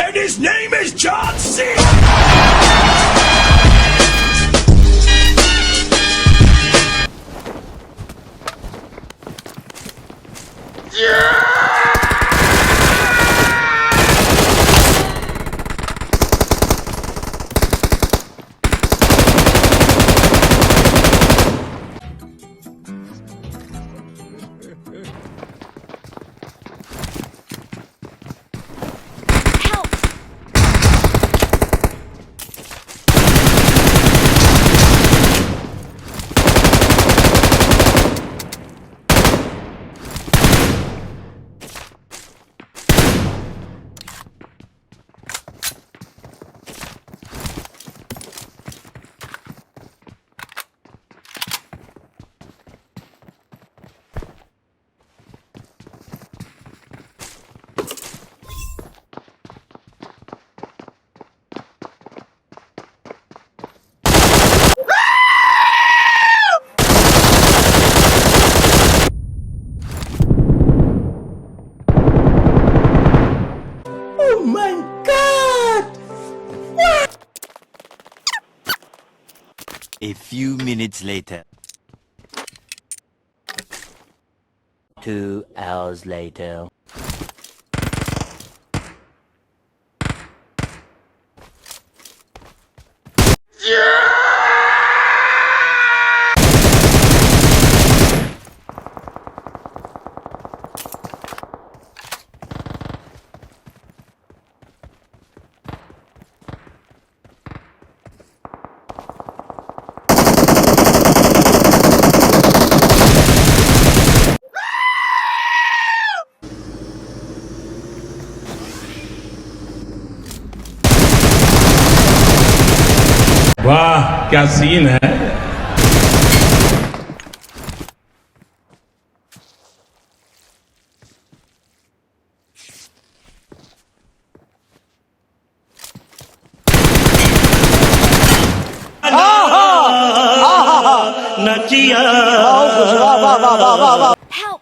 And his name is John C. Oh my God! A few minutes later. 2 hours later. वाह क्या scene है Help!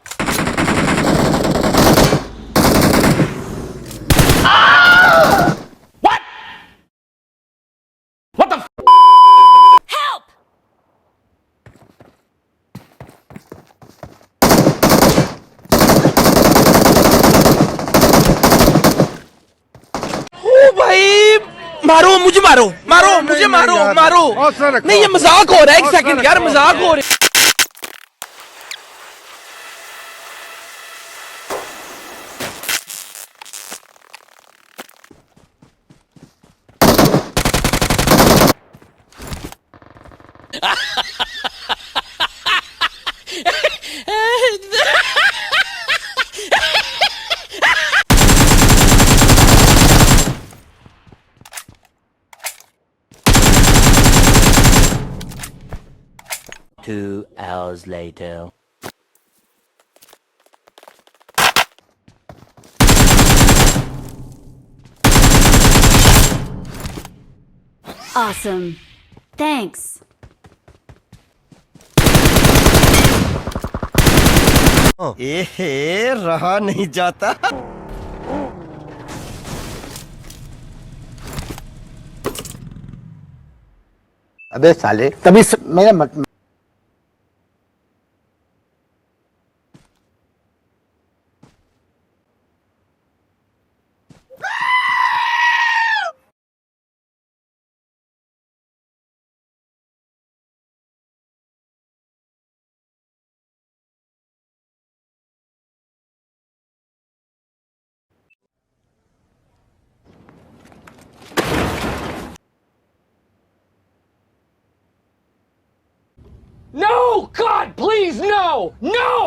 What the Help! ओ भाई मारो मुझे मारो मारो मुझे मारो मारो नहीं ये मजाक हो रहा है एक सेकंड यार मजाक हो रहा है Two hours later. Awesome. Thanks. एहे रहा नहीं जाता अबे साले तभी मेरा मत No! God, please, no! No!